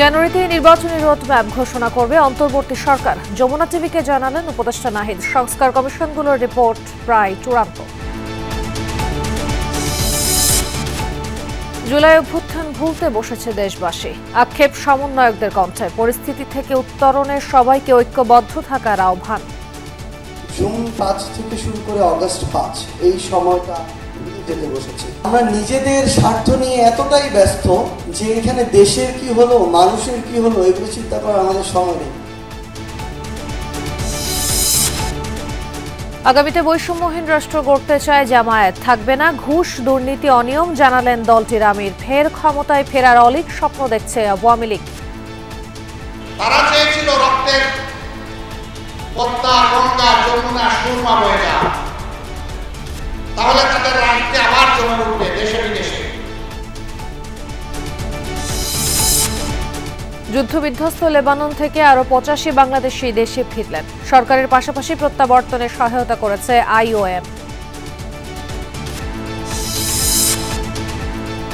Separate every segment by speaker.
Speaker 1: জানুয়ারিতে নির্বাচনী রোডম্যাপ ঘোষণা করবে অন্তর্বর্তী সরকার। যমুনা টিভিকে জানালেন উপদেষ্টা নাহিদ। সংস্কার কমিশনগুলোর রিপোর্ট প্রায় চূড়ান্ত। জুলাই অভ্যুত্থান ভুলতে বসেছে দেশবাসী, আক্ষেপ সমন্বয়কদের কণ্ঠে। পরিস্থিতি থেকে উত্তরণে সবাইকে ঐক্যবদ্ধ থাকার আহ্বান।
Speaker 2: জুন 5 থেকে শুরু করে অগস্ট 5 এই সময়টা যেতে বসেছে। আমরা নিজেদের স্বার্থ নিয়ে এতটাই ব্যস্ত যে এখানে দেশের কি হলো, মানুষের কি হলো, এগুলো চিন্তা করার আমাদের সময় নেই।
Speaker 1: আগামীতে বৈষম্যহীন রাষ্ট্র গড়তে চায় জামায়াত। থাকবে না ঘুষ, দুর্নীতি, অনিয়ম, জানালেন দলটির আমির। ফের ক্ষমতায় ফেরার অলীক স্বপ্ন দেখছে আওয়ামী লীগ।
Speaker 3: তারা চেয়েছিল রক্তের পদ্মা, গঙ্গা, যমুনা, সুরমা বয়ে যাক, তাহলে তাদের রাজ্যে আবার জমে উঠবে দেশে বিদেশে।
Speaker 1: যুদ্ধবিধ্বস্ত লেবানন থেকে আরো 85 বাংলাদেশি দেশে ফিরলেন। সরকারের পাশাপাশি প্রত্যাবর্তনে সহায়তা করেছে IOM।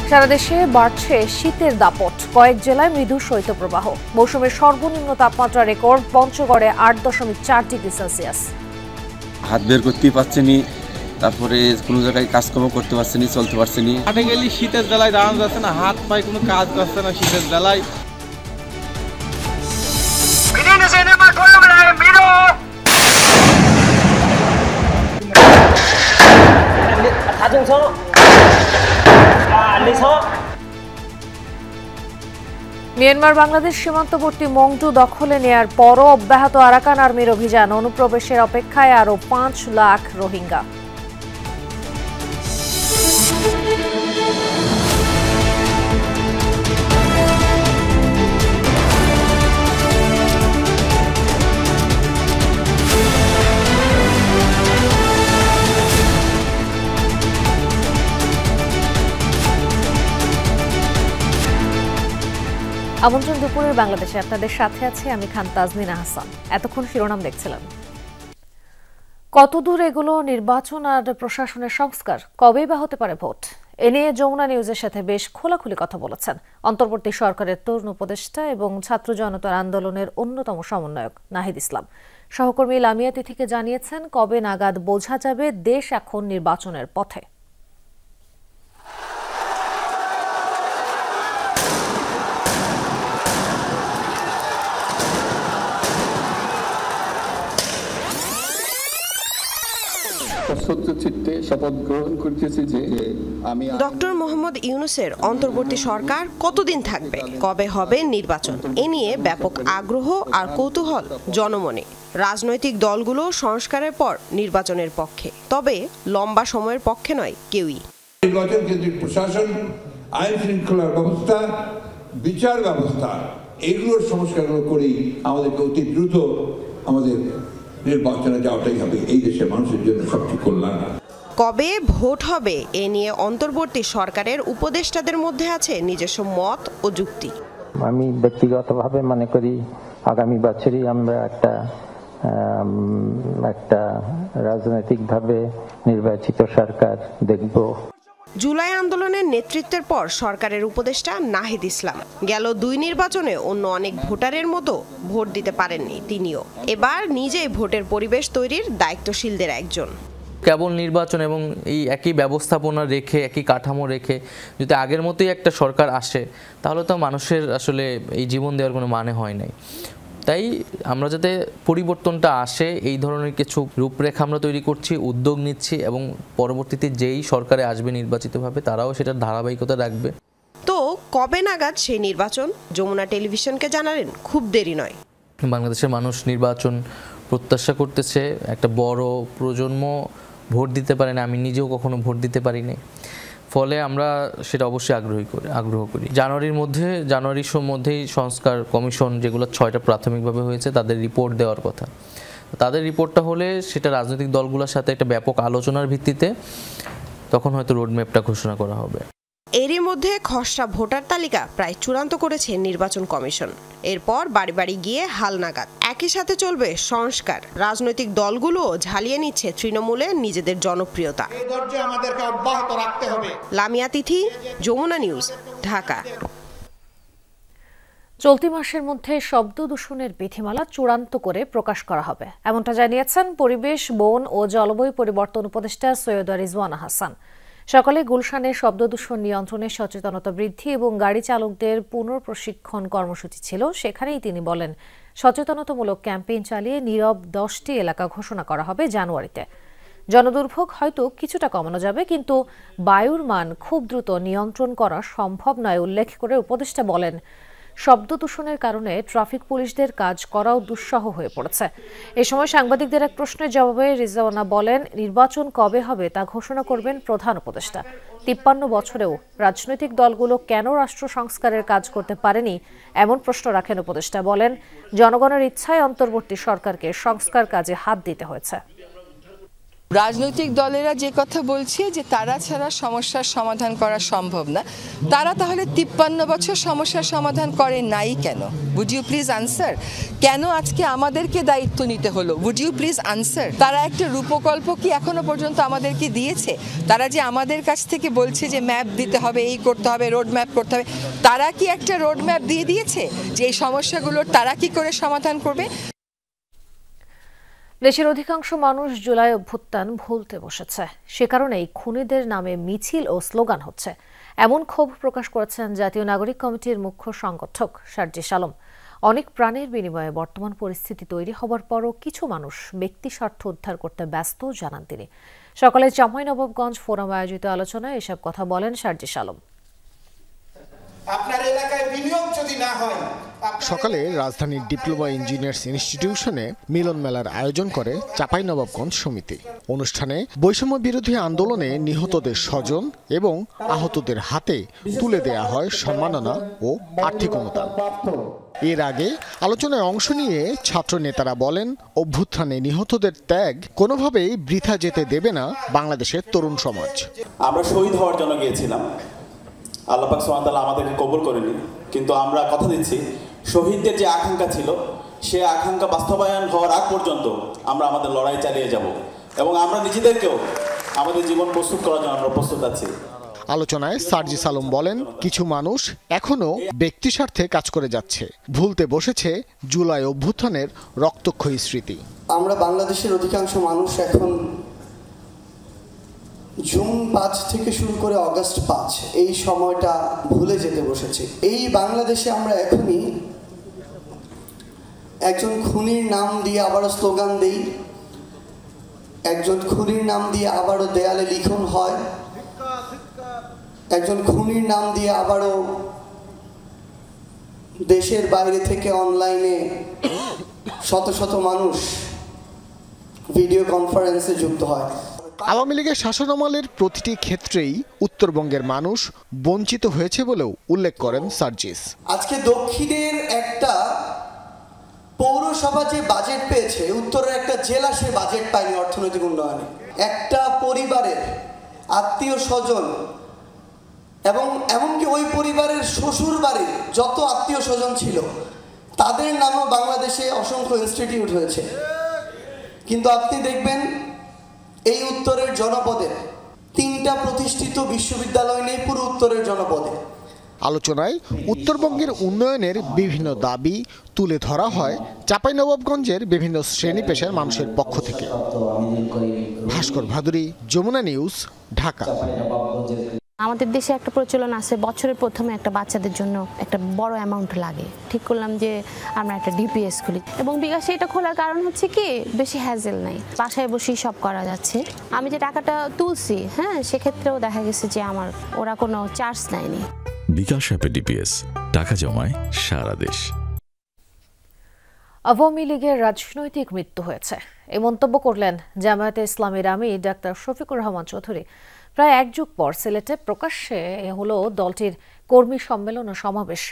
Speaker 1: সারা দেশে বাড়ছে শীতের দাপট। কয়েক জেলায় মৃদু শৈত্যপ্রবাহ। মৌসুমের সর্বনিম্ন তাপমাত্রা রেকর্ড পঞ্চগড়ে 8.4 ডিগ্রি সেলসিয়াস।
Speaker 4: হাত বের করতেই পারছেনি, তারপরে কোনো জায়গায় কাজকর্ম করতে পারছেনি, চলতে পারছেনি।
Speaker 5: হাটে গেলে শীতের জ্বালায় দাঁড়ানো যাচ্ছে না, হাত পায়ে কোনো কাজ করছে না শীতের জ্বালায়।
Speaker 1: মিয়ানমার বাংলাদেশ সীমান্তবর্তী মংডু দখলে নেয়ার পরও অব্যাহত আরাকান আর্মির অভিযান। অনুপ্রবেশের অপেক্ষায় আরো 5 লাখ রোহিঙ্গা। আমন্ত্রণ দুপুরের বাংলাদেশে আপনাদের সাথে আছে আমি খান তাজমিনা হাসান। এতক্ষণ শিরোনাম দেখছিলাম। কতদূর এগুলো নির্বাচন আর প্রশাসনের সংস্কার? কবেই বা হতে পারে ভোট? এ নিয়ে যমুনা নিউজের সাথে বেশ খোলাখুলি কথা বলেছেন অন্তর্বর্তী সরকারের তরুণ উপদেষ্টা এবং ছাত্র জনতার আন্দোলনের অন্যতম সমন্বয়ক নাহিদ ইসলাম। সহকর্মী লামিয়া তিথিকে জানিয়েছেন কবে নাগাদ বোঝা যাবে দেশ এখন নির্বাচনের পথে।
Speaker 6: ডক্টর মোহাম্মদ ইউনূসের অন্তর্বর্তী সরকার কতদিন থাকবে, কবে হবে নির্বাচন, এ নিয়ে ব্যাপক আগ্রহ আর কৌতূহল জনমনে। রাজনৈতিক দলগুলো সংস্কারের পর নির্বাচনের পক্ষে, তবে লম্বা সময়ের পক্ষে নয় কেউই।
Speaker 7: নির্বাচন কেন্দ্রিক প্রশাসন, আইন শৃঙ্খলা ব্যবস্থা, বিচার ব্যবস্থা, এগুলোর সংস্কারগুলো করেই আমাদেরকে অতি দ্রুত আমাদের নির্বাচনে যাওয়াটাই হবে এই দেশের মানুষের জন্য সবচেয়ে কল্যাণ।
Speaker 6: কবে ভোট হবে এ নিয়ে অন্তর্বর্তী সরকারের উপদেষ্টাদের মধ্যে আছে নিজস্ব মত ও যুক্তি।
Speaker 8: আমি ব্যক্তিগতভাবে মনে করি আগামী বছরই আমরা একটা রাজনৈতিকভাবে নির্বাচিত সরকার দেখব।
Speaker 6: জুলাই আন্দোলনের নেতৃত্বের পর সরকারের উপদেষ্টা নাহিদ ইসলাম গেল 2 নির্বাচনে অন্য অনেক ভোটারের মতো ভোট দিতে পারেননি তিনিও। এবার নিজেই ভোটের পরিবেশ তৈরির দায়িত্বশীলদের একজন।
Speaker 9: কেবল নির্বাচন এবং এই একই ব্যবস্থাপনা রেখে, একই কাঠামো রেখে যদি আগের মতোই একটা সরকার আসে, তাহলে তো মানুষের আসলে এই জীবন দেওয়ার কোনো মানে হয় নাই। তাই আমরা যাতে পরিবর্তনটা আসে এই ধরনের কিছু রূপরেখা আমরা তৈরি করছি, উদ্যোগ নিচ্ছি, এবং পরবর্তীতে যেই সরকারে আসবে নির্বাচিতভাবে তারাও সেটার ধারাবাহিকতা রাখবে।
Speaker 6: তো কবে নাগাদ সেই নির্বাচন? যমুনা টেলিভিশনকে জানালেন খুব দেরি নয়।
Speaker 9: বাংলাদেশের মানুষ নির্বাচন প্রত্যাশা করতেছে। একটা বড় প্রজন্ম ভোট দিতে পারে না, আমি নিজেও কখনো ভোট দিতে পারিনি, ফলে আমরা সেটা অবশ্যই আগ্রহ করি। জানুয়ারির মধ্যেই সংস্কার কমিশন, যেগুলো 6টা প্রাথমিকভাবে হয়েছে, তাদের রিপোর্ট দেওয়ার কথা। তাদের রিপোর্টটা হলে সেটা রাজনৈতিক দলগুলোর সাথে একটা ব্যাপক আলোচনার ভিত্তিতে তখন হয়তো রোডম্যাপটা ঘোষণা করা হবে।
Speaker 6: এরই মধ্যে খসড়া ভোটার তালিকা প্রায় চূড়ান্ত করেছে নির্বাচন কমিশন। এরপর বাড়ি বাড়ি গিয়ে হালনাগাদ। একই সাথে চলবে সংস্কার। রাজনৈতিক দলগুলো ঝালিয়ে নিচ্ছে তৃণমূলে নিজেদের জনপ্রিয়তা।
Speaker 3: এই ধৈর্য আমাদেরকে অব্যাহত রাখতে হবে।
Speaker 6: লামিয়া তিথি, যমুনা নিউজ, ঢাকা।
Speaker 1: চলতি মাসের মধ্যে শব্দ দূষণের বিধিমালা চূড়ান্ত করে প্রকাশ করা হবে, এমনটা জানিয়েছেন পরিবেশ, বন ও জলবায়ু পরিবর্তন উপদেষ্টা সৈয়দ রিজওয়ানা হাসান। সকালে গুলশানে শব্দ দূষণ নিয়ন্ত্রণে সচেতনতা বৃদ্ধি এবং গাড়ি চালকদের পুনঃপ্রশিক্ষণ কর্মসূচি ছিল। সেখানেই তিনি বলেন, সচেতনতামূলক ক্যাম্পেইন চালিয়ে নীরব 10টি এলাকা ঘোষণা করা হবে জানুয়ারিতে। জনদুর্ভোগ হয়তো কিছুটা কমানো যাবে, কিন্তু বায়ুর মান খুব দ্রুত নিয়ন্ত্রণ করা সম্ভব নয় উল্লেখ করে উপদেষ্টা বলেন, শব্দ দূষণের কারণে ট্রাফিক পুলিশদের কাজ করাও দুঃসহ হয়ে পড়েছে। এ সময় সাংবাদিকদের এক প্রশ্নের জবাবে রিজওয়ানা বলেন, নির্বাচন কবে হবে তা ঘোষণা করবেন প্রধান উপদেষ্টা। 53 বছরেও রাজনৈতিক দলগুলো কেন রাষ্ট্র সংস্কারের কাজ করতে পারেনি এমন প্রশ্ন রাখেন উপদেষ্টা। বলেন, জনগণের ইচ্ছায় অন্তর্বর্তী সরকারকে সংস্কার কাজে হাত দিতে হয়েছে।
Speaker 10: রাজনৈতিক দলেরা যে কথা বলছে যে তারা ছাড়া সমস্যার সমাধান করা সম্ভব না, তারা তাহলে 53 বছর সমস্যার সমাধান করে নাই কেন? Would you please answer? কেন আজকে আমাদেরকে দায়িত্ব নিতে হলো? Would you please answer? তারা একটা রূপকল্প কি এখনো পর্যন্ত আমাদেরকে দিয়েছে? তারা যে আমাদের কাছ থেকে বলছে যে ম্যাপ দিতে হবে, এই করতে হবে, রোড ম্যাপ করতে হবে, তারা কি একটা রোড ম্যাপ দিয়ে দিয়েছে যে এই সমস্যাগুলোর তারা কি করে সমাধান করবে?
Speaker 1: দেশের অধিকাংশ মানুষ জুলাই অভ্যুত্থান ভুলতে বসেছে, সে কারণেই খুনিদের নামে মিছিল ও স্লোগান হচ্ছে, এমন ক্ষোভ প্রকাশ করেছেন জাতীয় নাগরিক কমিটির মুখ্য সংগঠক সার্জিস আলম। অনেক প্রাণের বিনিময়ে বর্তমান পরিস্থিতি তৈরি হবার পরও কিছু মানুষ ব্যক্তি স্বার্থ উদ্ধার করতে ব্যস্ত জানান তিনি। সকালে চাঁপাইনবাবগঞ্জ ফোরাম আয়োজিত আলোচনায় এসব কথা বলেন সার্জিস আলম।
Speaker 11: আপনার এলাকায় বিনিয়োগ যদি না হয়।
Speaker 12: সকালে রাজধানীর ডিপ্লোমা ইঞ্জিনিয়ার্স ইনস্টিটিউশনে মিলন মেলার আয়োজন করে চাঁপাইনবাবগঞ্জ সমিতি। অনুষ্ঠানে বৈষম্য বিরোধী আন্দোলনে নিহতদের স্বজন এবং আহতদের হাতে তুলে দেয়া হয় সম্মাননা ও আর্থিক অনুদান। এর আগে আলোচনায় অংশ নিয়ে ছাত্র নেতারা বলেন, অভ্যুত্থানে নিহতদের ত্যাগ কোনোভাবেই বৃথা যেতে দেবে না বাংলাদেশের তরুণ সমাজ।
Speaker 13: আমরা শহীদ হওয়ার জন্য গিয়েছিলাম, আল্লাহ পাক সুবহানাহু ওয়া তাআলা আমাদেরকে কবুল করেনি, কিন্তু আমরা কথা দিচ্ছি শহীদদের যে আকাঙ্ক্ষা ছিল সে আকাঙ্ক্ষা বাস্তবায়ন হওয়ার আগ পর্যন্ত আমরা আমাদের লড়াই চালিয়ে যাব এবং আমরা নিজেদেরকেও আমাদের জীবন প্রস্তুত করার জন্য আমরা প্রস্তুত আছি।
Speaker 12: আলোচনায় সার্জিস আলম বলেন, কিছু মানুষ এখনো ব্যক্তি স্বার্থে কাজ করে যাচ্ছে, ভুলতে বসেছে জুলাই অভ্যুত্থানের রক্তক্ষয়ী স্মৃতি।
Speaker 2: আমরা বাংলাদেশের অধিকাংশ মানুষ এখন জুন 5 থেকে শুরু করে অগাস্ট 5 এই সময়টা ভুলে যেতে বসেছি। এই বাংলাদেশে আমরা এখনই একজন খুনির নাম দিয়ে আবারও স্লোগান দেই, একজন খুনির নাম দিয়ে আবারও দেয়ালে লিখন হয়, একজন খুনির নাম দিয়ে আবারও দেশের বাইরে থেকে অনলাইনে শত শত মানুষ ভিডিও কনফারেন্সে যুক্ত হয়।
Speaker 12: আওয়ামী লীগের শাসনামলের প্রতিটি ক্ষেত্রেই উত্তরবঙ্গের মানুষ বঞ্চিত হয়েছে বলেও উল্লেখ করেন সার্জিস।
Speaker 2: আজকে দক্ষিণের একটা পৌরসভা যে বাজেট পেয়েছে, উত্তরের একটা জেলা সে বাজেট পায়নি অর্থনৈতিক উন্নয়নে। একটা পরিবারের আত্মীয় স্বজন এবং এমনকি ওই পরিবারের শ্বশুর বাড়ির যত আত্মীয় স্বজন ছিল তাদের নামেও বাংলাদেশে অসংখ্য ইনস্টিটিউট হয়েছে, কিন্তু আপনি দেখবেন এই উত্তরের জনপদে 3টা প্রতিষ্ঠিত বিশ্ববিদ্যালয় নেই পুরো উত্তরের জনপদে।
Speaker 12: আলোচনায় উত্তরবঙ্গের উন্নয়নের বিভিন্ন দাবি তুলে ধরা হয় চাঁপাইনবাবগঞ্জের বিভিন্ন শ্রেণী পেশার মানুষের পক্ষ থেকে। ভাস্কর ভাদুরী, যমুনা নিউজ, ঢাকা।
Speaker 14: আমাদের দেশে একটা প্রচলন আছে, বছরের প্রথমে একটা বাচ্চাদের জন্য একটা বড় অ্যামাউন্ট লাগে। ঠিক করলাম যে আমরা একটা ডিপিএস খুলি এবং বিকাশে এটা খোলার কারণ হচ্ছে কি, বেশি হ্যাজেল নাই, বাসায় বসেই সব করা যাচ্ছে। আমি যে টাকাটা তুলছি, সেক্ষেত্রেও দেখা গেছে যে আমার ওরা কোনো চার্জ নেয়নি।
Speaker 15: বিকাশ অ্যাপে ডিপিএস, টাকা জমায় সারা দেশ।
Speaker 1: আওয়ামী লীগের রাজনৈতিক মৃত্যু হয়েছে, এই মন্তব্য করলেন জামায়াতে ইসলামীর আমির ডাক্তার শফিকুর রহমান চৌধুরী। প্রায় এক যুগ পর সিলেটে প্রকাশ্যে হলো দলটির কর্মী সম্মেলন ও সমাবেশ।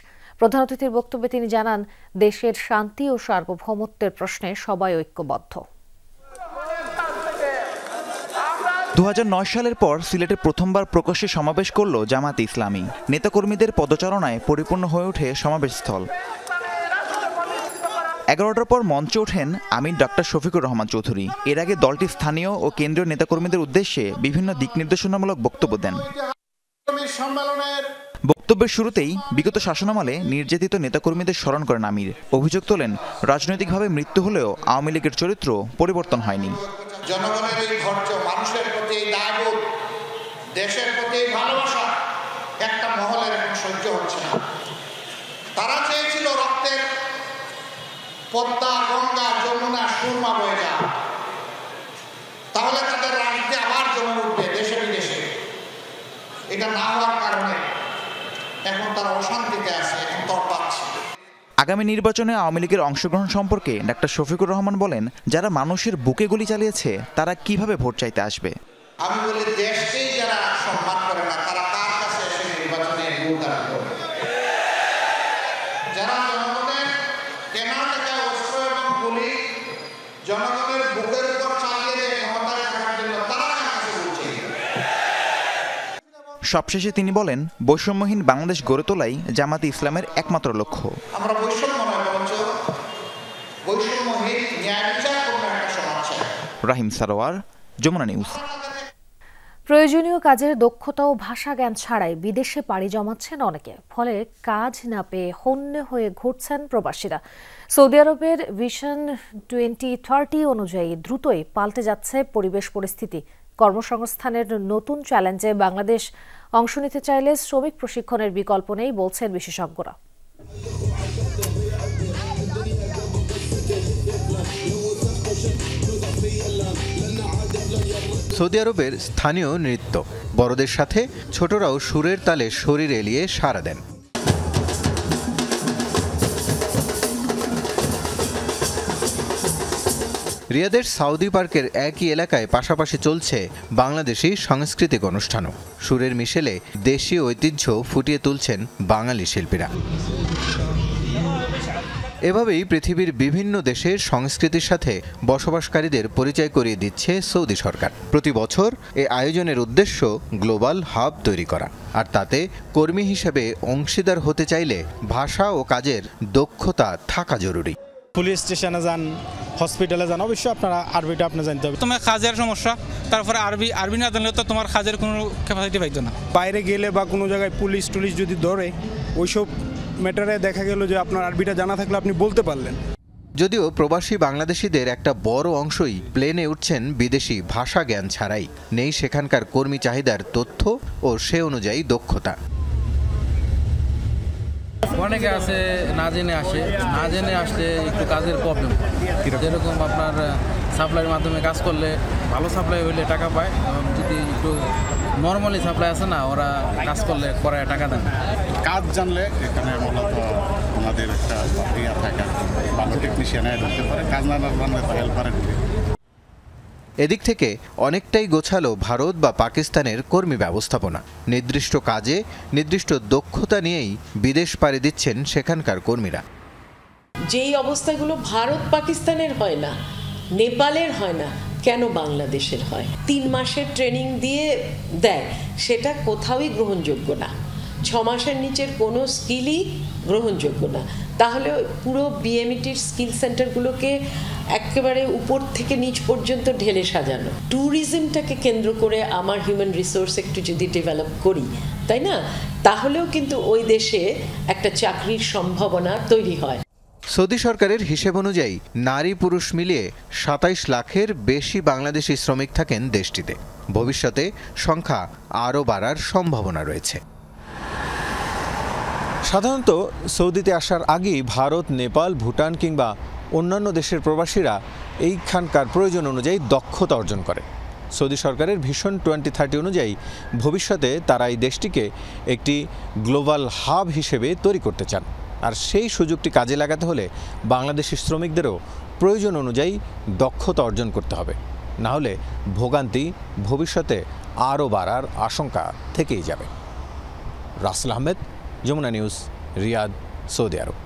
Speaker 1: প্রধান অতিথির বক্তব্যে তিনি জানান, দেশের শান্তি ও সার্বভৌমত্বের প্রশ্নে সবাই ঐক্যবদ্ধ।
Speaker 16: 2009 সালের পর সিলেটে প্রথমবার প্রকাশ্যে সমাবেশ করল জামায়াতে ইসলামী। নেতাকর্মীদের পদচারণায় পরিপূর্ণ হয়ে ওঠে সমাবেশস্থল। 11টার পর মঞ্চে ওঠেন আমির ডক্টর শফিকুর রহমান চৌধুরী। এর আগে দলটি স্থানীয় ও কেন্দ্রীয় নেতাকর্মীদের উদ্দেশ্যে বিভিন্ন দিক নির্দেশনামূলক বক্তব্য দেন। বক্তব্যের শুরুতেই বিগত শাসনামলে নির্যাতিত নেতাকর্মীদের স্মরণ করেন আমির। অভিযোগ তোলেন, রাজনৈতিকভাবে মৃত্যু হলেও আওয়ামী লীগের চরিত্র পরিবর্তন হয়নি।
Speaker 3: জনগণের এই ধৈর্য, মানুষের প্রতি এই দায়বোধ, দেশের প্রতি এই ভালোবাসা একটা মহলের এখন সহ্য হচ্ছে না। তারা চেয়েছিল রক্তের পদ্মা, গঙ্গা, যমুনা, সুরমা বয়ে যাওয়া, তাহলে তাদের রাজনীতি আবার জমে উঠবে দেশে বিদেশে। এটা না হওয়ার কারণে এখন তারা অশান্তিতে আছে, এখন তড়পাচ্ছে।
Speaker 16: আগামী নির্বাচনে আওয়ামী লীগের অংশগ্রহণ সম্পর্কে ডাক্তার শফিকুর রহমান বলেন, যারা মানুষের বুকে গুলি চালিয়েছে তারা কিভাবে ভোট চাইতে আসবে?
Speaker 3: আমি বলি, দেশকেই যারা সম্মান করে না তারা কার কাছে এসে নির্বাচনে ভোট দাবি করবে? যারা জনগণের কেনা টাকায় অস্ত্র এবং গুলি জনগণের বুকের উপর চালিয়ে যে ক্ষমতায় থাকার জন্য তারা কার কাছে ভোট চাইবে?
Speaker 16: সবশেষে তিনি বলেন, বৈষম্যহীন বাংলাদেশ গড়ে তোলাই জামাতে ইসলামের একমাত্র লক্ষ্য।
Speaker 3: আমরা বৈষম্য নয়, বরঞ্চ বৈষম্যহীন ন্যায় বিচার করব একটা সমাজ চাই।
Speaker 16: রাহিম সারোয়ার, যমুনা নিউজ।
Speaker 1: প্রয়োজনীয় কাজের দক্ষতা ও ভাষা জ্ঞান ছাড়াই বিদেশে পাড়ি জমাচ্ছেন অনেকে, ফলে কাজ না পেয়ে হন্যে হয়ে ঘুরছেন প্রবাসীরা। সৌদি আরবের ভিশন 2030 অনুযায়ী দ্রুতই পাল্টে যাচ্ছে পরিবেশ পরিস্থিতি। কর্মসংস্থানের নতুন চ্যালেঞ্জে বাংলাদেশ অংশ নিতে চাইলে শ্রমিক প্রশিক্ষণের বিকল্প নেই বলছেন বিশেষজ্ঞরা।
Speaker 17: সৌদি আরবের স্থানীয় নৃত্য, বড়দের সাথে ছোটরাও সুরের তালে শরীর এলিয়ে সাড়া দেন। রিয়াদের সাউদি পার্কের একই এলাকায় পাশাপাশি চলছে বাংলাদেশি সাংস্কৃতিক অনুষ্ঠানও। সুরের মিশেলে দেশীয় ঐতিহ্য ফুটিয়ে তুলছেন বাঙালি শিল্পীরা। এভাবেই পৃথিবীর বিভিন্ন দেশের সংস্কৃতির সাথে বসবাসকারীদের পরিচয় করিয়ে দিচ্ছে সৌদি সরকার। প্রতি বছর এ আয়োজনের উদ্দেশ্য গ্লোবাল হাব তৈরি করা, আর তাতে কর্মী হিসেবে অংশীদার হতে চাইলে ভাষা ও কাজের দক্ষতা থাকা জরুরি।
Speaker 18: পুলিশ স্টেশনে যান, হসপিটালে যান, অবশ্যই আপনারা আরবিটা আপনি জানতে হবে।
Speaker 5: তোমার কাজের সমস্যা, তারপরে আরবি না জানলে তো তোমার কাজের কোনো ক্যাপাসিটি পাইতো না।
Speaker 18: বাইরে গেলে বা কোনো জায়গায় পুলিশ টুলিশ যদি ধরে, ওইসব ম্যাটারে দেখা গেল যে আপনার আরবিটা জানা থাকলে আপনি বলতে পারলেন।
Speaker 17: যদিও প্রবাসী বাংলাদেশিদের একটা বড় অংশই প্লেনে উঠছেন বিদেশি ভাষা জ্ঞান ছাড়াই। নেই সেখানকার কর্মী চাহিদার তথ্য ও সে অনুযায়ী দক্ষতা।
Speaker 5: অনেকে আছে না জেনে আসে, না জেনে আসলে একটু কাজের প্রবলেম। যেরকম আপনার সাপ্লাইয়ের মাধ্যমে কাজ করলে ভালো সাপ্লাই হইলে টাকা পায়, এবং যদি একটু নর্মালি সাপ্লাই আছে না, ওরা কাজ করলে পরে টাকা দেন।
Speaker 19: কাজ জানলে এখানে মূলত আমাদের একটা ইয়া থাকে, ভালো টেকনিশিয়ানে ঢুকতে পারে, কাজ না জানলে তো হেল্পারে ঢুকে।
Speaker 17: এদিক থেকে অনেকটাই গোছালো ভারত বা পাকিস্তানের কর্মী ব্যবস্থাপনা। নির্দিষ্ট কাজে নির্দিষ্ট দক্ষতা নিয়েই বিদেশ পাড়ি দিচ্ছেন সেখানকার কর্মীরা।
Speaker 20: যেই অবস্থাগুলো ভারত পাকিস্তানের হয় না, নেপালের হয় না, কেন বাংলাদেশের হয়? 3 মাসের ট্রেনিং দিয়ে দেয়, সেটা কোথাওই গ্রহণযোগ্য না। 6 মাসের নিচের কোনো স্কিলই গ্রহণযোগ্য না। তাহলে পুরো বিএমইটির স্কিল সেন্টারগুলোকে একেবারে উপর থেকে নিচ পর্যন্ত ঢেলে সাজানো। ট্যুরিজমটাকে কেন্দ্র করে আমার হিউম্যান রিসোর্স একটু যদি ডেভেলপ করি, তাই না, তাহলেও কিন্তু ওই দেশে একটা চাকরির সম্ভাবনা তৈরি হয়।
Speaker 17: সৌদি সরকারের হিসেব অনুযায়ী নারী পুরুষ মিলিয়ে 27 লাখের বেশি বাংলাদেশি শ্রমিক থাকেন দেশটিতে। ভবিষ্যতে সংখ্যা আরও বাড়ার সম্ভাবনা রয়েছে। সাধারণত সৌদিতে আসার আগেই ভারত, নেপাল, ভুটান কিংবা অন্যান্য দেশের প্রবাসীরা এইখানকার প্রয়োজন অনুযায়ী দক্ষতা অর্জন করে। সৌদি সরকারের ভিশন 2030 অনুযায়ী ভবিষ্যতে তারা এই দেশটিকে একটি গ্লোবাল হাব হিসেবে তৈরি করতে চান। আর সেই সুযোগটি কাজে লাগাতে হলে বাংলাদেশি শ্রমিকদেরও প্রয়োজন অনুযায়ী দক্ষতা অর্জন করতে হবে, না হলে ভোগান্তি ভবিষ্যতে আরও বাড়ার আশঙ্কা থেকেই যাবে। রাসেল আহমেদ, যমুনা নিউজ, রিয়াদ, সৌদি আরব।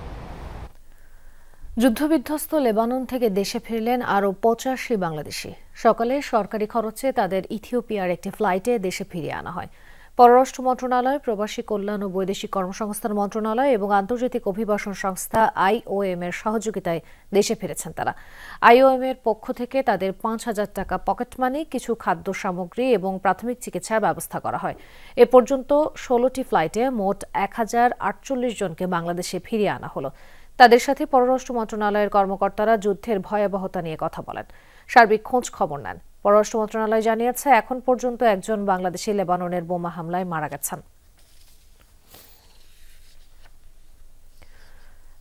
Speaker 1: যুদ্ধবিধ্বস্ত লেবানন থেকে দেশে ফিরলেন আরও 85 বাংলাদেশি। সকালে সরকারি খরচে তাদের ইথিওপিয়ার একটি ফ্লাইটে দেশে ফিরিয়ে আনা হয়। পররাষ্ট্র মন্ত্রণালয়, প্রবাসী কল্যাণ ও বৈদেশিক কর্মসংস্থান মন্ত্রণালয় এবং আন্তর্জাতিক অভিবাসন সংস্থা IOM এর সহযোগিতায় দেশে ফিরেছেন তারা। IOM এর পক্ষ থেকে তাদের 5,000 টাকা পকেট মানি, কিছু খাদ্য সামগ্রী এবং প্রাথমিক চিকিৎসার ব্যবস্থা করা হয়। এ পর্যন্ত 16টি ফ্লাইটে মোট 1048 জনকে বাংলাদেশে ফিরিয়ে আনা হলো। তাদের সাথে পররাষ্ট্র মন্ত্রণালয়ের কর্মকর্তারা যুদ্ধের ভয়াবহতা নিয়ে কথা বলেন, সার্বিক খোঁজ খবর নেন। পররাষ্ট্র মন্ত্রণালয় জানিয়েছে, এখন পর্যন্ত একজন বাংলাদেশি লেবাননের বোমা হামলায় মারা গেছেন।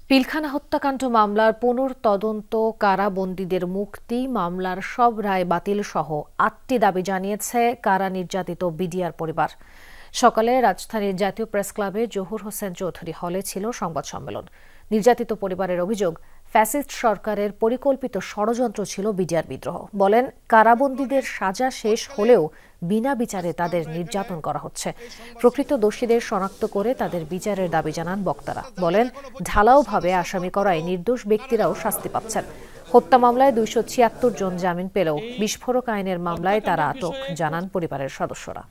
Speaker 1: পিলখানা হত্যাকাণ্ড মামলার পুনর্তদন্ত, কারাবন্দীদের মুক্তি, মামলার সব রায় বাতিল সহ 8টি দাবি জানিয়েছে কারা নির্যাতিত বিডিআর পরিবার। সকালে রাজধানীর জাতীয় প্রেস ক্লাবে জহুর হোসেন চৌধুরী হলে ছিল সংবাদ সম্মেলন। নির্যাতিত পরিবারের অভিযোগ, ফ্যাসিস্ট সরকারের পরিকল্পিত ষড়যন্ত্র ছিল বিডিআর বিদ্রোহ। বলেন, কারাবন্দীদের সাজা শেষ হলেও বিনা বিচারে তাদের নির্যাতন করা হচ্ছে। প্রকৃত দোষীদের শনাক্ত করে তাদের বিচারের দাবি জানান বক্তারা। বলেন, ঢালাওভাবে আসামি করায় নির্দোষ ব্যক্তিরাও শাস্তি পাচ্ছেন। হত্যা মামলায় 276 জন জামিন পেলেও বিস্ফোরক আইনের মামলায় তারা আটক, জানান পরিবারের সদস্যরা।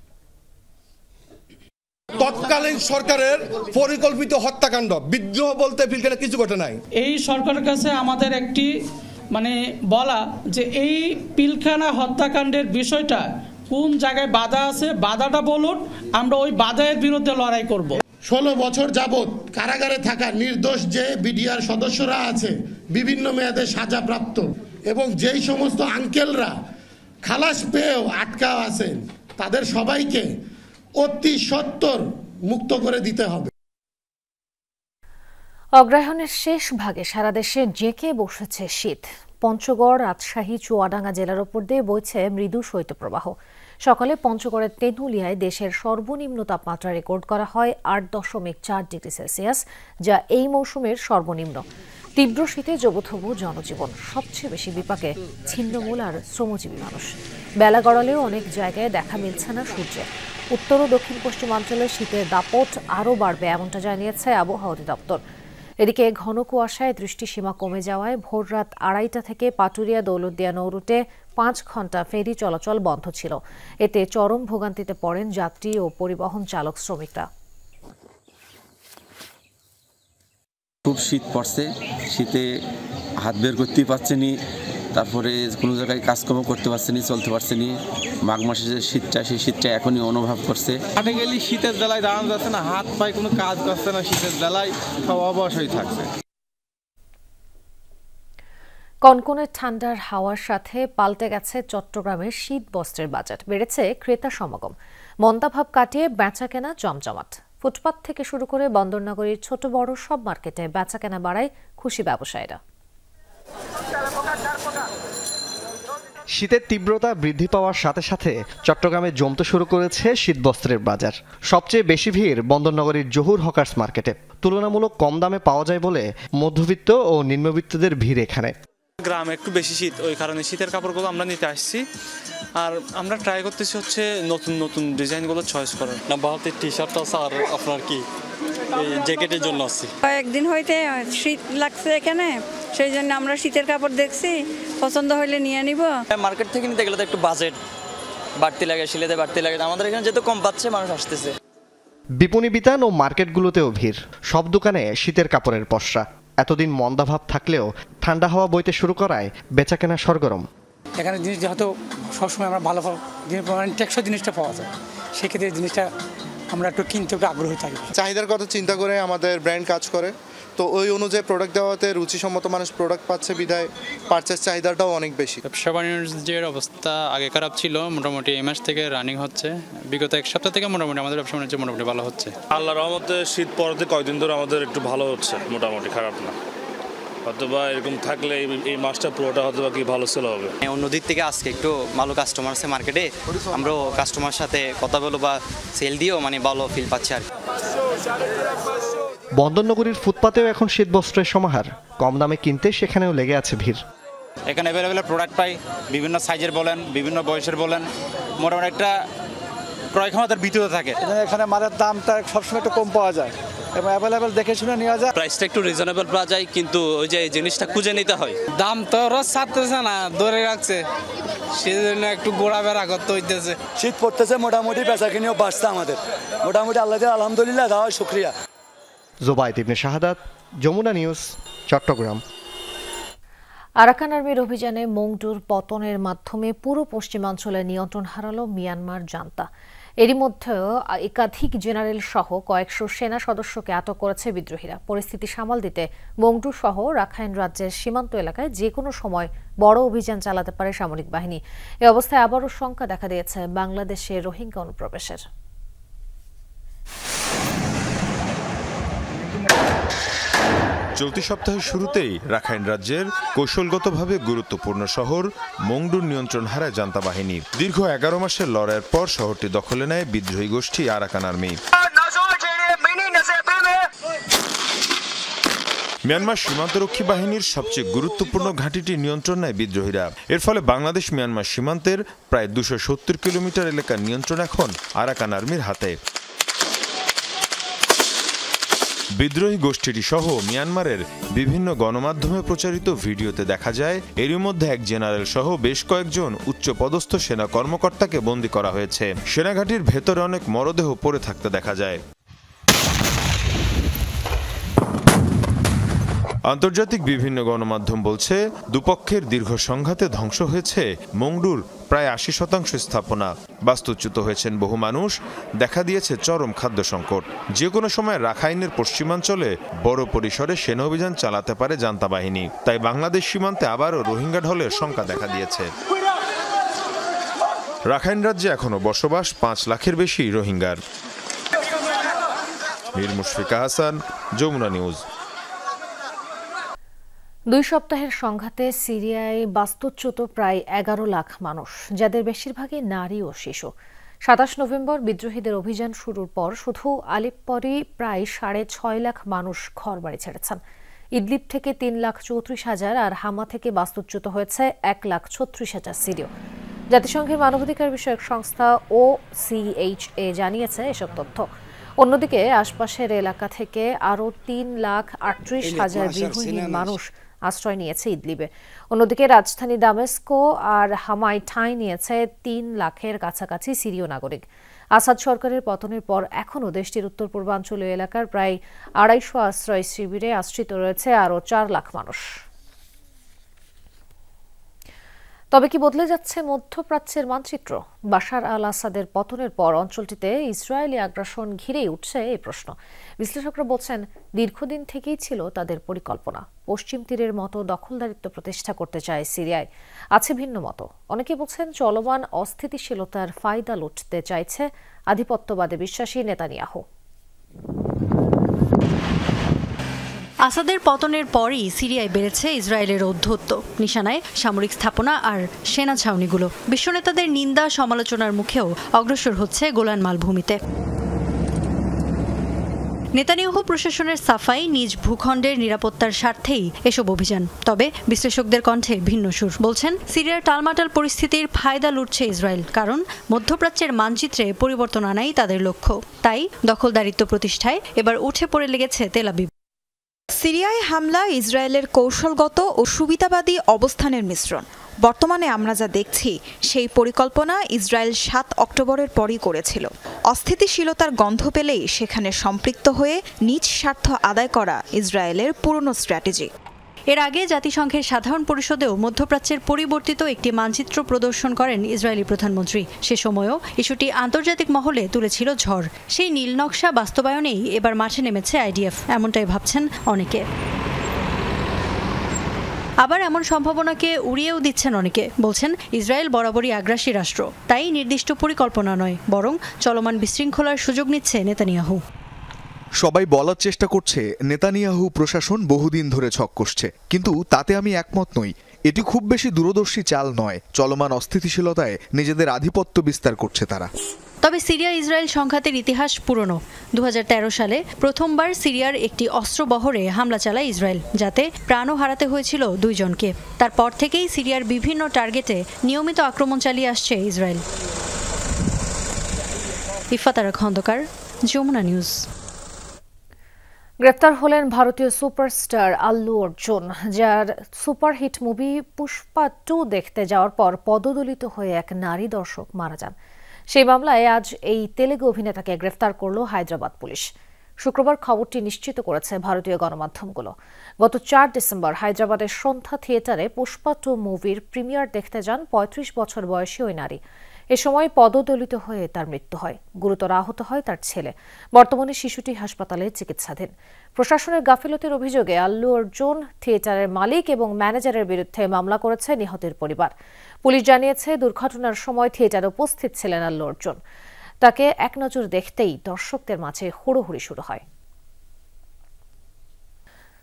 Speaker 21: তৎকালীন সরকারের পরিকল্পিত হত্যাকাণ্ড, বিদ্রোহ বলতে পিলখানা কিছু ঘটে নাই।
Speaker 22: এই সরকারের কাছে আমাদের একটি বলা যে এই পিলখানা হত্যাকাণ্ডের বিষয়টা কোন জায়গায় বাধা আছে, বাধাটা বলুন, আমরা ওই বাধার বিরুদ্ধে লড়াই করব।
Speaker 3: 16 বছর যাবৎ কারাগারে থাকা নির্দোষ যে বিডিআর সদস্যরা আছে, বিভিন্ন মেয়াদে সাজাপ্রাপ্ত, এবং যেই সমস্ত আঙ্কেলরা খালাস পেয়েও আটকা আছেন, তাদের সবাইকে অতি সত্বর মুক্ত করে দিতে হবে।
Speaker 1: অগ্রহায়ণের শেষ ভাগে সারা দেশে জেঁকে বসেছে শীত। পঞ্চগড়, রাজশাহী, চুয়াডাঙ্গা জেলার ওপর দিয়ে বইছে মৃদু শৈত্যপ্রবাহ। সকালে পঞ্চগড়ের তেঁতুলিয়ায় দেশের সর্বনিম্ন তাপমাত্রা রেকর্ড করা হয় 8.4 ডিগ্রি সেলসিয়াস, যা এই মৌসুমের সর্বনিম্ন। তীব্র শীতে জবথবু জনজীবন, সবচেয়ে বেশি বিপাকে ছিন্নমূল আর শ্রমজীবী মানুষ। বেলা গড়ালেও অনেক জায়গায় দেখা মিলছে না সূর্যের। উত্তর ও দক্ষিণ পশ্চিমাঞ্চলে শীতের দাপট আরও বাড়বে, এমনটা জানিয়েছে আবহাওয়া অধিদপ্তর। এদিকে ঘন কুয়াশায় দৃষ্টিসীমা কমে যাওয়ায় ভোররাত 2:30 থেকে পাটুরিয়া দৌলতদিয়া নৌরুটে 5 ঘণ্টা ফেরি চলাচল বন্ধ ছিল। এতে চরম ভোগান্তিতে পড়েন যাত্রী ও পরিবহন চালক শ্রমিকরা।
Speaker 4: খুব শীত পড়ছে, শীতে হাত বের করতেই পারছেনি, তারপরে কোনো জায়গায় কাজকর্ম করতে পারছেনি, চলতে পারছেনি। মাঘ মাসে যে শীতটা, সেই শীতটা এখনই অনুভব করছে।
Speaker 5: হাটে গেলে শীতের জ্বালায় দাঁড়ানো যাচ্ছে না, হাত পায়ে কোনো কাজ করছে না, শীতের জ্বালায় সব অবশ হয়ে থাকছে।
Speaker 1: কনকনে ঠান্ডার হাওয়ার সাথে পাল্টে গেছে চট্টগ্রামের শীত বস্ত্রের বাজার। বেড়েছে ক্রেতা সমাগম, মন্দাভাব কাটিয়ে বেচাকেনা জমজমাট। ফুটপাত থেকে শুরু করে বন্দরনগরীর ছোট বড় সব মার্কেটে বেচাকেনা বাড়ায় খুশি ব্যবসায়ীরা।
Speaker 23: শীতের তীব্রতা বৃদ্ধি পাওয়ার সাথে সাথে চট্টগ্রামে জমতে শুরু করেছে শীতবস্ত্রের বাজার। সবচেয়ে বেশি ভিড় বন্দরনগরীর জহুর হকার্স মার্কেটে। তুলনামূলক কম দামে পাওয়া যায় বলে মধ্যবিত্ত ও নিম্নবিত্তদের ভিড় এখানে।
Speaker 24: গ্রামে একটু বেশি শীত, ওই কারণে শীতের কাপড়গুলো আমরা নিতে আসছি। আর আমরা ট্রাই করতেছি হচ্ছে নতুন নতুন ডিজাইনগুলো চয়েস করার।
Speaker 25: না, ভারতে টি শার্ট আছে আর আপনার কি এই জ্যাকেটের জন্য আসছি।
Speaker 26: কয়েকদিন হইতে শীত লাগছে এখানে, সেই জন্য আমরা শীতের কাপড় দেখছি, পছন্দ হইলে নিয়ে নিব।
Speaker 25: মার্কেট থেকে নিতে গেলে তো একটু বাজেট বাড়তি লাগে, সিলেতে বাড়তি লাগে। আমাদের এখানে যেহেতু কম পাচ্ছে, মানুষ আসতেছে।
Speaker 23: বিপণী বিতান ও মার্কেটগুলোতেও ভিড়, সব দোকানে শীতের কাপড়ের পসরা। এতদিন মন্দাভাব থাকলেও ঠান্ডা হাওয়া বইতে শুরু করায় বেচাকেনা সরগরম।
Speaker 27: এখানে জিনিস যেহেতু সবসময় আমরা ভালো টেকসই জিনিসটা পাওয়া যায়, সেক্ষেত্রে জিনিসটা আমরা একটু কিনতে একটু আগ্রহী থাকি।
Speaker 28: চাহিদার কথা চিন্তা করে আমাদের ব্র্যান্ড কাজ করে, তো ওই অনুযায়ী প্রোডাক্ট দেওয়াতে রুচিসম্মত মানুষ প্রোডাক্ট পাচ্ছে, বিধায় পারচেস চাহিদাটাও অনেক বেশি।
Speaker 25: ব্যবসা বাণিজ্যের অবস্থা আগে খারাপ ছিল, মোটামুটি এই মাস থেকে রানিং হচ্ছে। বিগত এক সপ্তাহ থেকে মোটামুটি আমাদের ব্যবসা বাণিজ্য মোটামুটি ভালো হচ্ছে।
Speaker 29: আল্লাহর রহমতে শীত পড়তে কয়েকদিন ধরে আমাদের একটু ভালো হচ্ছে, মোটামুটি খারাপ না। হয়তোবা এরকম থাকলে এই মাসটা পুরোটা হয়তোবা কি ভালো সেল হবে।
Speaker 25: অন্যদিক থেকে আজকে একটু ভালো কাস্টমার আছে মার্কেটে, আমরাও কাস্টমার সাথে কথা বলো বা সেল দিয়েও ভালো ফিল পাচ্ছি আর।
Speaker 23: বন্দরনগরীর ফুটপাতেও এখন শীতবস্ত্রের সমাহার। কম দামে কিনতে সেখানেও লেগে আছে ভিড়।
Speaker 25: এখানে অ্যাভেলেবেল প্রোডাক্ট পাই, বিভিন্ন সাইজের বলেন, বিভিন্ন বয়সের বলেন, মোটামুটি একটা ক্রয় ক্ষমতার ভিতরে থাকে।
Speaker 27: এখানে মালের দামটা সবসময় একটু কম পাওয়া যায়,
Speaker 2: এবং অ্যাভেলেবেল দেখে শুনে নেওয়া যায়।
Speaker 6: প্রাইসটা একটু রিজনেবল পাওয়া যায়, কিন্তু ওই যে জিনিসটা খুঁজে নিতে হয়।
Speaker 22: দাম তো রস ছাড়তেছে না, ধরে রাখছে, সেজন্য একটু ঘোরাফেরা করতে হইতেছে।
Speaker 2: শীত পড়তেছে, মোটামুটি বেচা কিনেও বাড়ছে আমাদের, মোটামুটি আল্লাহ আলহামদুলিল্লাহ, দাওয়া শুক্রিয়া।
Speaker 23: জোবায়েদ ইবনে শাহাদাত, যমুনা নিউজ, চট্টগ্রাম।
Speaker 1: আরাকান আর্মির অভিযানে মংডুর পতনের মাধ্যমে পুরো পশ্চিমাঞ্চলে নিয়ন্ত্রণ হারালো মিয়ানমার জান্তা। এরই মধ্যেও একাধিক জেনারেল সহ কয়েকশো সেনা সদস্যকে আটক করেছে বিদ্রোহীরা। পরিস্থিতি সামাল দিতে মংডু সহ রাখাইন রাজ্যের সীমান্ত এলাকায় যে কোনো সময় বড় অভিযান চালাতে পারে সামরিক বাহিনী। এ অবস্থায় আবারও শঙ্কা দেখা দিয়েছে বাংলাদেশে রোহিঙ্গা অনুপ্রবেশের।
Speaker 7: চলতি সপ্তাহের শুরুতেই রাখাইন রাজ্যের কৌশলগতভাবে গুরুত্বপূর্ণ শহর মংডুর নিয়ন্ত্রণ হারায় জান্তা বাহিনী। দীর্ঘ 11 মাসের লড়াইয়ের পর শহরটি দখলে নেয় বিদ্রোহী গোষ্ঠী আরাকান আর্মি। মিয়ানমার সীমান্তরক্ষী বাহিনীর সবচেয়ে গুরুত্বপূর্ণ ঘাঁটিটি নিয়ন্ত্রণ নেয় বিদ্রোহীরা। এর ফলে বাংলাদেশ মিয়ানমার সীমান্তের প্রায় 270 কিলোমিটার এলাকার নিয়ন্ত্রণ এখন আরাকান আর্মির হাতে। বিদ্রোহী গোষ্ঠীটি সহ মিয়ানমারের বিভিন্ন গণমাধ্যমে প্রচারিত ভিডিওতে দেখা যায় এরই মধ্যে এক জেনারেল সহ বেশ কয়েকজন উচ্চপদস্থ সেনা কর্মকর্তাকে বন্দী করা হয়েছে। সেনাঘাঁটির ভেতরে অনেক মরদেহ পড়ে থাকতে দেখা যায়। আন্তর্জাতিক বিভিন্ন গণমাধ্যম বলছে দুপক্ষের দীর্ঘ সংঘাতে ধ্বংস হয়েছে মংডুর প্রায় 80% স্থাপনা, বাস্তুচ্যুত হয়েছেন বহু মানুষ, দেখা দিয়েছে চরম খাদ্য সংকট। যে কোনো সময় রাখাইনের পশ্চিমাঞ্চলে বড় পরিসরে সেনা অভিযান চালাতে পারে জান্তা বাহিনী। তাই বাংলাদেশ সীমান্তে আবারও রোহিঙ্গা ঢলের শঙ্কা দেখা দিয়েছে। রাখাইন রাজ্যে এখনো বসবাস 5 লাখের বেশি রোহিঙ্গার। মীর মুশফিকা হাসান, যমুনা নিউজ।
Speaker 1: 2 সপ্তাহের সংঘাতে সিরিয়ায় বাস্তুচ্যুত প্রায় 11 লাখ মানুষ, যাদের বেশিরভাগই নারী ও শিশু। 27 নভেম্বর বিদ্রোহীদের অভিযান শুরুর পর শুধু আলেপ্পোরই প্রায় 6.5 লাখ মানুষ ঘরবাড়ি ছেড়েছেন। ইদলিব থেকে 3,34,000 আর হামা থেকে বাস্তুচ্যুত হয়েছে 1,36,000 সিরীয়। জাতিসংঘের মানবাধিকার বিষয়ক সংস্থা OCHA জানিয়েছে এসব তথ্য। অন্যদিকে আশপাশের এলাকা থেকে আরও 3,38,000 গৃহহীন মানুষ আশ্রয় নিয়েছে ইদলিবে। অন্যদিকে রাজধানী দামেস্কো আর হামায় ঠাঁই নিয়েছে 3 লাখের কাছাকাছি সিরীয় নাগরিক। আসাদ সরকারের পতনের পর এখনও দেশটির উত্তর পূর্বাঞ্চলীয় এলাকার প্রায় 250 আশ্রয় শিবিরে আশ্রিত রয়েছে আরও 4 লাখ মানুষ। তবে কি বদলে যাচ্ছে মধ্যপ্রাচ্যের মানচিত্র? বাশার আল আসাদের পতনের পর অঞ্চলটিতে ইসরায়েলি আগ্রাসন ঘিরেই উঠছে এই প্রশ্ন। বিশ্লেষকরা বলছেন দীর্ঘদিন থেকেই ছিল তাদের পরিকল্পনা। পশ্চিম তীরের মতো দখলদারিত্ব প্রতিষ্ঠা করতে চায় সিরিয়ায়। আছে ভিন্ন মত। অনেকে বলছেন চলমান অস্থিতিশীলতার ফায়দা লুটতে চাইছে আধিপত্যবাদে বিশ্বাসী নেতানিয়াহু।
Speaker 8: আসাদের পতনের পরই সিরিয়ায় বেড়েছে ইসরায়েলের ঔদ্ধত্য, নিশানায় সামরিক স্থাপনা আর সেনা ছাউনিগুলো। বিশ্বনেতাদের নিন্দা সমালোচনার মুখেও অগ্রসর হচ্ছে গোলান মালভূমিতে। নেতানিয়াহু প্রশাসনের সাফাই, নিজ ভূখণ্ডের নিরাপত্তার স্বার্থেই এসব অভিযান। তবে বিশ্লেষকদের কণ্ঠে ভিন্ন সুর। বলছেন সিরিয়ার টালমাটাল পরিস্থিতির ফায়দা লুটছে ইসরায়েল, কারণ মধ্যপ্রাচ্যের মানচিত্রে পরিবর্তন আনাই তাদের লক্ষ্য। তাই দখলদারিত্ব প্রতিষ্ঠায় এবার উঠে পড়ে লেগেছে তেল আবিব।
Speaker 9: সিরিয়ায় হামলা ইসরায়েলের কৌশলগত ও সুবিধাবাদী অবস্থানের মিশ্রণ। বর্তমানে আমরা যা দেখছি সেই পরিকল্পনা ইসরায়েল 7 অক্টোবরের পরই করেছিল। অস্থিতিশীলতার গন্ধ পেলেই সেখানে সম্পৃক্ত হয়ে নিজ স্বার্থ আদায় করা ইসরায়েলের পুরনো স্ট্র্যাটেজি।
Speaker 8: এর আগে জাতিসংঘের সাধারণ পরিষদেও মধ্যপ্রাচ্যের পরিবর্তিত একটি মানচিত্র প্রদর্শন করেন ইসরায়েলি প্রধানমন্ত্রী। সে সময়ও ইস্যুটি আন্তর্জাতিক মহলে তুলেছিল ঝড়। সেই নীল নকশা বাস্তবায়নেই এবার মাঠে নেমেছে আইডিএফ, এমনটাই ভাবছেন অনেকে। আবার এমন সম্ভাবনাকে উড়িয়েও দিচ্ছেন অনেকে। বলছেন ইসরায়েল বরাবরই আগ্রাসী রাষ্ট্র, তাই নির্দিষ্ট পরিকল্পনা নয়, বরং চলমান বিশৃঙ্খলার সুযোগ নিচ্ছে নেতানিয়াহু।
Speaker 10: সবাই বলার চেষ্টা করছে নেতানিয়াহু প্রশাসন বহুদিন ধরে ছক কষছে, কিন্তু তাতে আমি একমত নই। এটি খুব বেশি দূরদর্শী চাল নয়। চলমান অস্থিতিশীলতায় নিজেদের আধিপত্য বিস্তার করছে তারা।
Speaker 8: তবে সিরিয়া ইসরায়েল সংঘাতের ইতিহাস পুরনো। 2013 সালে প্রথমবার সিরিয়ার একটি অস্ত্রবহরে হামলা চালায় ইসরায়েল, যাতে প্রাণও হারাতে হয়েছিল 2 জনকে। তারপর থেকেই সিরিয়ার বিভিন্ন টার্গেটে নিয়মিত আক্রমণ চালিয়ে আসছে ইসরায়েল। ইফাতারা খন্দকার, যমুনা নিউজ।
Speaker 1: গ্রেফতার হলেন ভারতীয় সুপারস্টার আল্লু অর্জুন, যার সুপারহিট মুভি পুষ্পা 2 দেখতে যাওয়ার পর পদদলিত হয়ে এক নারী দর্শক মারা যান। সেই মামলায় আজ এই তেলেগু অভিনেতাকে গ্রেফতার করল হায়দ্রাবাদ পুলিশ। শুক্রবার খবরটি নিশ্চিত করেছে ভারতীয় গণমাধ্যমগুলো। গত 4 ডিসেম্বর হায়দ্রাবাদের সন্ধ্যা থিয়েটারে পুষ্পা 2 মুভির প্রিমিয়ার দেখতে যান 35 বছর বয়সী ওই নারী। এ সময় পদদলিত হয়ে তার মৃত্যু হয়। গুরুতর আহত হয় তার ছেলে। বর্তমানে শিশুটি হাসপাতালে চিকিৎসাধীন। প্রশাসনের গাফিলতির অভিযোগে আল্লু অর্জুন থিয়েটারের মালিক এবং ম্যানেজারের বিরুদ্ধে মামলা করেছে নিহতের পরিবার। পুলিশ জানিয়েছে, দুর্ঘটনার সময় থিয়েটারে উপস্থিত ছিলেন আল্লু অর্জুন। তাকে এক নজর দেখতেই দর্শকদের মাঝে হুড়োহুড়ি শুরু হয়।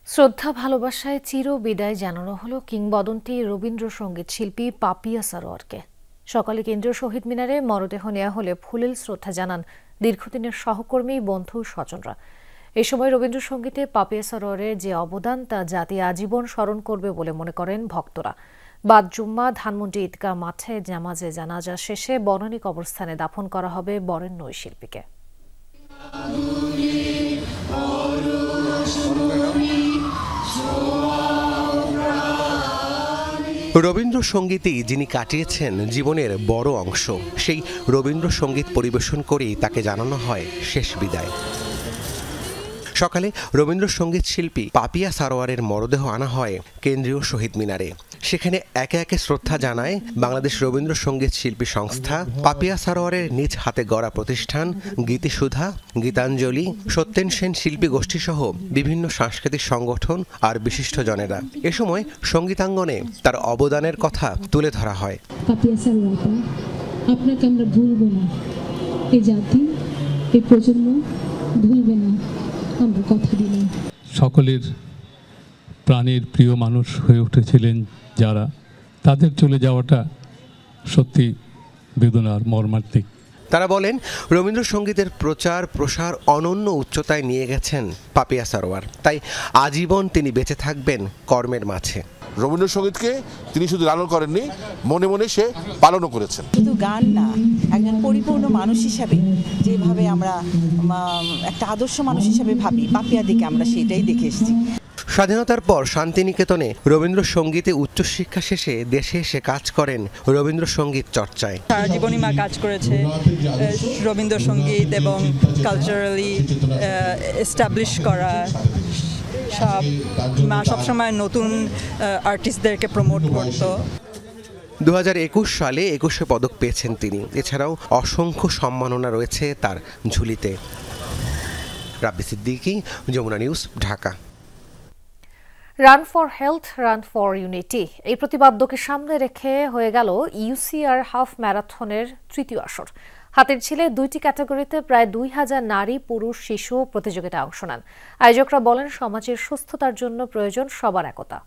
Speaker 1: শ্রদ্ধা ভালোবাসায় চির বিদায় জানানো হলো কিংবদন্তি রবীন্দ্রসঙ্গীত শিল্পী পাপিয়া সারোয়ারকে। সকালে কেন্দ্রীয় শহীদ মিনারে মরদেহ নেওয়া হলে ফুলেল শ্রদ্ধা জানান দীর্ঘদিনের সহকর্মী, বন্ধু, স্বজনরা। এ সময় রবীন্দ্রসঙ্গীতে পাপিয়া সারোয়ারের যে অবদান তা জাতি আজীবন স্মরণ করবে বলে মনে করেন ভক্তরা। বাদ জুম্মা ধানমন্ডি ঈদগাহ মাঠে নামাজে জানাজা শেষে বনানী কবরস্থানে দাফন করা হবে বরেণ্য ওই শিল্পীকে।
Speaker 11: রবীন্দ্রসঙ্গীতেই যিনি কাটিয়েছেন জীবনের বড় অংশ, সেই রবীন্দ্রসঙ্গীত পরিবেশন করেই তাকে জানানো হয় শেষ বিদায়। সকালে রবীন্দ্রসঙ্গীত শিল্পী পাপিয়া সারোয়ারের মরদেহ আনা হয় কেন্দ্রীয় শহীদ মিনারে। সেখানে একে একে শ্রদ্ধা জানায় বাংলাদেশ রবীন্দ্রসঙ্গীত শিল্পী সংস্থা, পাপিয়া সারোয়ারের নিজ হাতে গড়া প্রতিষ্ঠান গীতিসুধা, গীতাঞ্জলি, সত্যেন সেন শিল্পী গোষ্ঠীসহ বিভিন্ন সাংস্কৃতিক সংগঠন আর বিশিষ্টজনেরা। এ সময় সঙ্গীতাঙ্গনে তার অবদানের কথা তুলে ধরা হয়।
Speaker 12: পাপিয়া সারোয়ার, আপনাকে আমরা ভুলব না, এই জাতি, এই প্রজন্ম ভুলবে না, আমরা কথা দিলাম।
Speaker 13: সকলের প্রাণের প্রিয় মানুষ হয়ে উঠেছিলেন যারা, তাদের চলে যাওয়াটা সত্যি বেদনার, মর্মান্তিক।
Speaker 11: তারা বলেন, রবীন্দ্রসঙ্গীতের প্রচার প্রসার অনন্য উচ্চতায় নিয়ে গেছেন পাপিয়া সারোয়ার, তাই আজীবন তিনি বেঁচে থাকবেন কর্মের মাঝে।
Speaker 14: রবীন্দ্রসঙ্গীতকে তিনি শুধু লালন করেননি, মনে মনে সে পালনও করেছেন।
Speaker 15: শুধু গান না, একজন পরিপূর্ণ মানুষ হিসাবে যেভাবে আমরা একটা আদর্শ মানুষ হিসাবে ভাবি, পাপিয়া দিকে আমরা সেটাই দেখে এসেছি।
Speaker 11: স্বাধীনতার পর শান্তিনিকেতনে রবীন্দ্রসঙ্গীতে উচ্চশিক্ষা শেষে দেশে এসে কাজ করেন রবীন্দ্রসঙ্গীত চর্চায়।
Speaker 15: সারা জীবনই মা কাজ করেছে রবীন্দ্রসঙ্গীত এবং কালচারালি এস্টাবলিশ করা। মা সবসময় নতুন আর্টিস্টদেরকে প্রমোট করত।
Speaker 11: 2021 সালে 21শে পদক পেয়েছেন তিনি। এছাড়াও অসংখ্য সম্মাননা রয়েছে তার ঝুলিতে। Rabbi Siddiqui, Jamuna news, Dhaka.
Speaker 1: Run for health, run for unity, এই প্রতিপাদ্যকে সামনে রেখে হয়ে গেল ইউসিআর হাফ ম্যারাথনের তৃতীয় আসর। হাতের ছিলে 2টি ক্যাটাগরিতে প্রায় 2000 নারী, পুরুষ, শিশু প্রতিযোগিতায় অংশ নেন। আয়োজকরা বলেন, সমাজের সুস্থতার জন্য প্রয়োজন সবার একতা।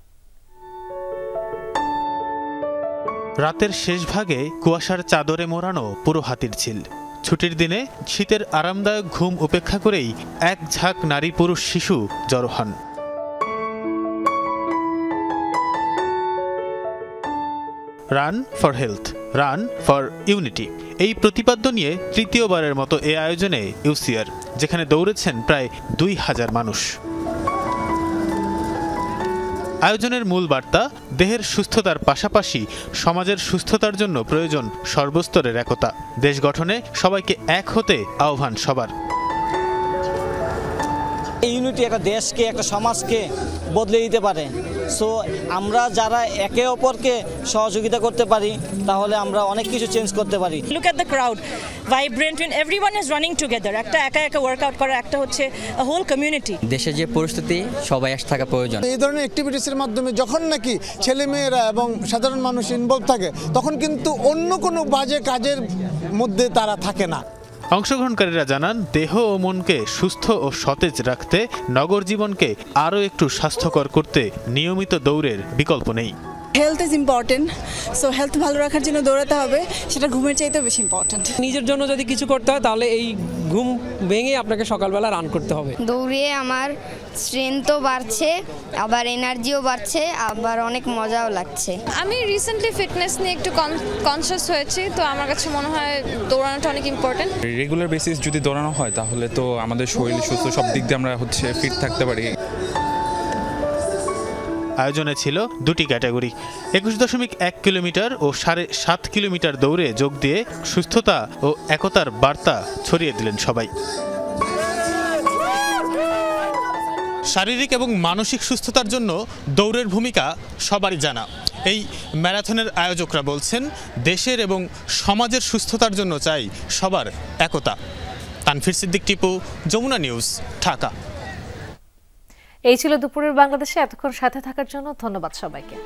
Speaker 16: রাতের শেষ ভাগে কুয়াশার চাদরে মোড়ানো পুরো হাতির ঝিল। ছুটির দিনে শীতের আরামদায়ক ঘুম উপেক্ষা করেই এক ঝাঁক নারী, পুরুষ, শিশু জড়ো হন। Run for health, run for unity, এই প্রতিপাদ্য নিয়ে তৃতীয়বারের মতো এ আয়োজনে ইউসিআর, যেখানে দৌড়েছেন প্রায় 2000 মানুষ। আয়োজনের মূল বার্তা, দেহের সুস্থতার পাশাপাশি সমাজের সুস্থতার জন্য প্রয়োজন সর্বস্তরের একতা। দেশ গঠনে সবাইকে এক হতে আহ্বান সবার।
Speaker 18: ইউনিটি একটা দেশকে, একটা সমাজকে বদলে দিতে পারে। সো আমরা যারা একে অপরকে সহযোগিতা করতে পারি, তাহলে আমরা অনেক কিছু চেঞ্জ করতে পারি।
Speaker 19: Look at the crowd, vibrant, everyone is running together. একটা একা একা ওয়ার্কআউট করা, একটা হচ্ছে হোল কমিউনিটি।
Speaker 20: দেশের যে পরিস্থিতি, সবাই এক থাকা প্রয়োজন।
Speaker 30: এই ধরনের অ্যাক্টিভিটিসের মাধ্যমে যখন নাকি ছেলেমেয়েরা এবং সাধারণ মানুষ ইনভলভ থাকে, তখন কিন্তু অন্য কোনো বাজে কাজের মধ্যে তারা থাকে না।
Speaker 16: অংশগ্রহণকারীরা জানান, দেহ ও মনকে সুস্থ ও সতেজ রাখতে, নগর জীবনকে আরও একটু স্বাস্থ্যকর করতে নিয়মিত দৌড়ের বিকল্প নেই।
Speaker 3: Health is important, so health ভালো রাখার জন্য দৌড়াতে হবে, সেটা ঘুমের চাইতেও বেশি ইম্পর্টেন্ট।
Speaker 4: নিজের জন্য যদি কিছু করতে হয় তাহলে এই ঘুম ভেঙে আপনাকে সকালবেলা রান করতে হবে।
Speaker 5: দৌড়িয়ে আমার স্ট্রেংথও বাড়ছে, আবার এনার্জিও বাড়ছে, আবার অনেক মজাও লাগছে।
Speaker 17: আমি রিসেন্টলি ফিটনেস নিয়ে একটু কনসিয়াস হয়েছি, তো আমার কাছে মনে হয় দৌড়ানোটা অনেক ইম্পর্টেন্ট।
Speaker 21: রেগুলার বেসিস যদি দৌড়ানো হয় তাহলে তো আমাদের শরীর সুস্থ সব দিক দিয়ে আমরা ফিট থাকতে পারি।
Speaker 16: আয়োজনে ছিল দুটি ক্যাটাগরি, 21.1 কিলোমিটার ও 7.5 কিলোমিটার দৌড়ে যোগ দিয়ে সুস্থতা ও একতার বার্তা ছড়িয়ে দিলেন সবাই। শারীরিক এবং মানসিক সুস্থতার জন্য দৌড়ের ভূমিকা সবারই জানা। এই ম্যারাথনের আয়োজকরা বলছেন, দেশের এবং সমাজের সুস্থতার জন্য চাই সবার একতা। তানফির সিদ্দিক টিপু, যমুনা নিউজ, ঢাকা।
Speaker 1: এই ছিল দুপুরের বাংলাদেশে। এতক্ষণ সাথে থাকার জন্য ধন্যবাদ সবাইকে।